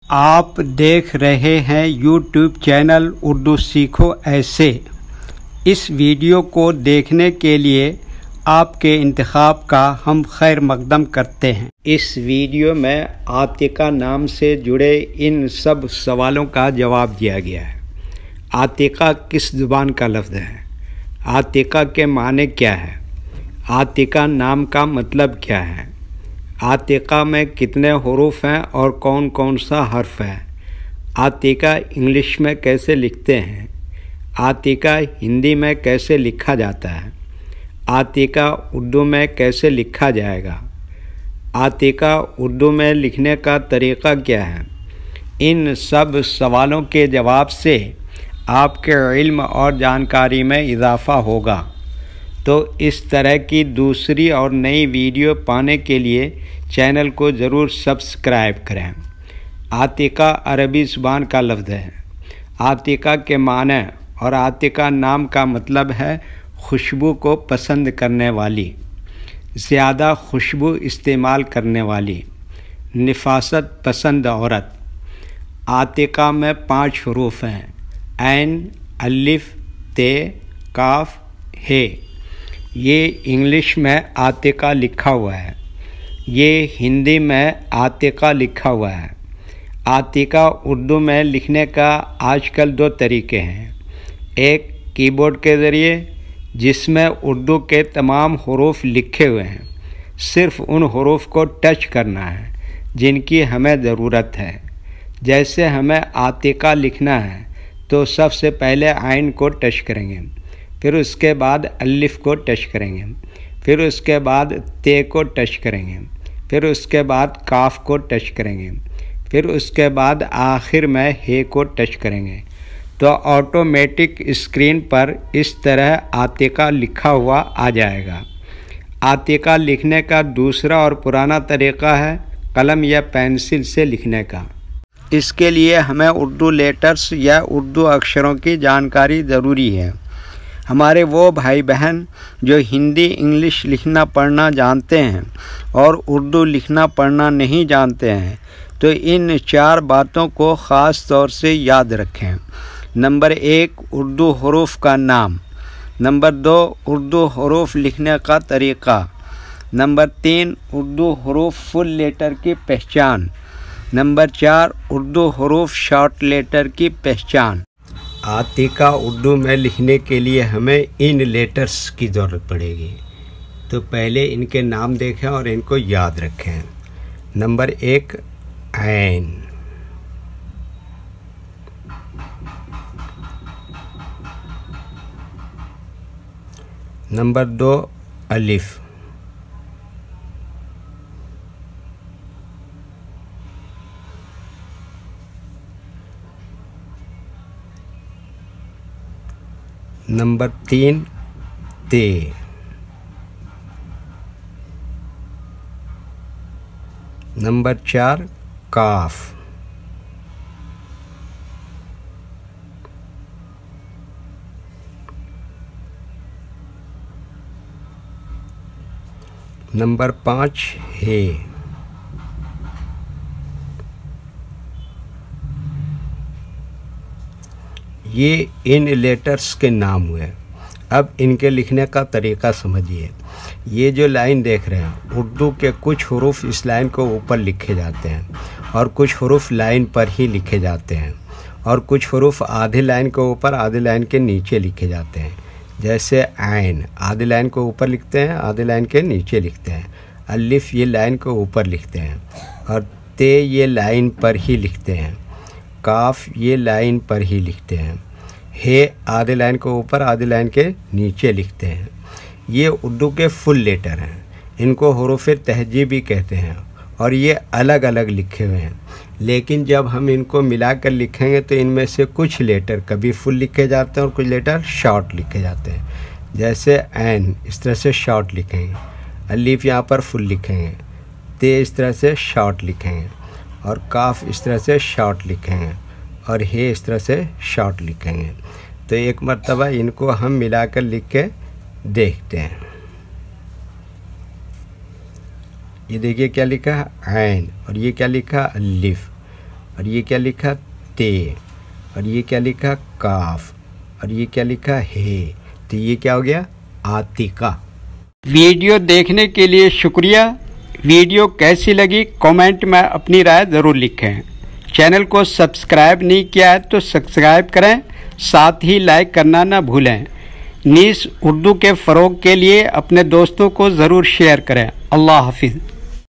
آپ دیکھ رہے ہیں یوٹیوب چینل اردو سیکھو ایسے۔ اس ویڈیو کو دیکھنے کے لیے آپ کے انتخاب کا ہم خیر مقدم کرتے ہیں۔ اس ویڈیو میں عاتقہ نام سے جڑے ان سب سوالوں کا جواب دیا گیا ہے۔ عاتقہ کس زبان کا لفظ ہے؟ عاتقہ کے معنی کیا ہے؟ عاتقہ نام کا مطلب کیا ہے؟ عاتقہ میں کتنے حروف ہیں اور کون کون سا حرف ہے؟ عاتقہ انگلش میں کیسے لکھتے ہیں؟ عاتقہ ہندی میں کیسے لکھا جاتا ہے؟ عاتقہ اردو میں کیسے لکھا جائے گا؟ عاتقہ اردو میں لکھنے کا طریقہ کیا ہے؟ ان سب سوالوں کے جواب سے آپ کے علم اور جانکاری میں اضافہ ہوگا۔ تو اس طرح کی دوسری اور نئی ویڈیو پانے کے لیے چینل کو ضرور سبسکرائب کریں۔ عاتقہ عربی زبان کا لفظ ہے۔ عاتقہ کے معنی اور عاتقہ نام کا مطلب ہے خوشبو کو پسند کرنے والی، زیادہ خوشبو استعمال کرنے والی، نفاست پسند عورت۔ عاتقہ میں 5 حروف ہیں: عین، الف، ت، کاف، ہے۔ یہ انگلش میں عاتقہ لکھا ہوا ہے، یہ ہندی میں عاتقہ لکھا ہوا ہے۔ عاتقہ اردو میں لکھنے کا آج کل 2 طریقے ہیں، ایک کی بورڈ کے ذریعے جس میں اردو کے تمام حروف لکھے ہوئے ہیں، صرف ان حروف کو ٹچ کرنا ہے جن کی ہمیں ضرورت ہے۔ جیسے ہمیں عاتقہ لکھنا ہے تو سب سے پہلے عین کو ٹچ کریں گے، پھر اس کے بعد الف کو ٹچ کریں گے، پھر اس کے بعد ت کو ٹچ کریں گے، پھر اس کے بعد کاف کو ٹچ کریں گے، پھر اس کے بعد آخر میں ہے کو ٹچ کریں گے تو آٹومیٹک اسکرین پر اس طرح عاتقہ لکھا ہوا آ جائے گا۔ عاتقہ لکھنے کا دوسرا اور پرانا طریقہ ہے قلم یا پینسل سے لکھنے کا۔ اس کے لیے ہمیں اردو لیٹرز یا اردو اکشروں کی جانکاری ضروری ہے۔ ہمارے وہ بھائی بہن جو ہندی انگلش لکھنا پڑھنا جانتے ہیں اور اردو لکھنا پڑھنا نہیں جانتے ہیں تو ان 4 باتوں کو خاص طور سے یاد رکھیں۔ نمبر 1، اردو حروف کا نام۔ نمبر 2، اردو حروف لکھنے کا طریقہ۔ نمبر 3، اردو حروف فل لیٹر کی پہچان۔ نمبر 4، اردو حروف شارٹ لیٹر کی پہچان۔ عاتقہ اردو میں لکھنے کے لیے ہمیں ان لیٹرز کی ضرورت پڑے گی، تو پہلے ان کے نام دیکھیں اور ان کو یاد رکھیں۔ نمبر 1، عین۔ نمبر 2، الف۔ نمبر 3، ت۔ نمبر 4، کاف۔ نمبر 5، ہے۔ یہ ان لیٹرز کے نام ہوئے۔ اب ان کے لکھنے کا طریقہ سمجھیے۔ یہ جو لائن دیکھ رہے ہیں، اردو کے کچھ حروف اس لائن کو اوپر لکھے جاتے ہیں اور کچھ حروف لائن پر ہی لکھے جاتے ہیں اور کچھ حروف آدھی لائن کے اوپر آدھی لائن کے نیچے لکھے جاتے ہیں۔ جیسے عین آدھی لائن کو اوپر لکھتے ہیں، آدھی لائن کے نیچے لکھتے ہیں۔ الف یہ لائن کو اوپر لکھتے ہیں اور ت یہ لائن پر ہی لکھتے ہیں۔ کاف یہ لائن پر ہی لکھتے ہیں۔ ہے آدھی لائن کو اوپر آدھی لائن کے نیچے لکھتے ہیں۔ یہ اردو کے فل لیٹر ہیں، ان کو حروف تہجی بھی کہتے ہیں اور یہ الگ الگ لکھے ہوئے ہیں، لیکن جب ہم ان کو ملا کر لکھیں گے تو ان میں سے کچھ لیٹر کبھی فل لکھے جاتے ہیں اور کچھ لیٹر شارٹ لکھے جاتے ہیں۔ جیسے عین اس طرح سے شارٹ لکھیں گے، الف یہاں پر فل لکھیں گے، ت اس طرح سے شارٹ لکھیں گے اور کاف اس طرح سے شارٹ لکھیں گے اور ہے اس طرح سے شارٹ لکھیں گے۔ تو ایک مرتبہ ان کو ہم ملا کر لکھ کے دیکھتے ہیں۔ یہ دیکھیے کیا لکھا ہے عین، اور یہ کیا لکھا الف۔ اور یہ کیا لکھا تے، اور یہ کیا لکھا کاف، اور یہ کیا لکھا ہے، تو یہ کیا ہو گیا عاتقہ۔ ویڈیو دیکھنے کے لیے شکریہ۔ ویڈیو کیسی لگی کامنٹ میں اپنی رائے ضرور لکھیں۔ چینل کو سبسکرائب نہیں کیا ہے تو سبسکرائب کریں، ساتھ ہی لائک کرنا نہ بھولیں۔ نیز اردو کے فروغ کے لیے اپنے دوستوں کو ضرور شیئر کریں۔ اللہ حافظ۔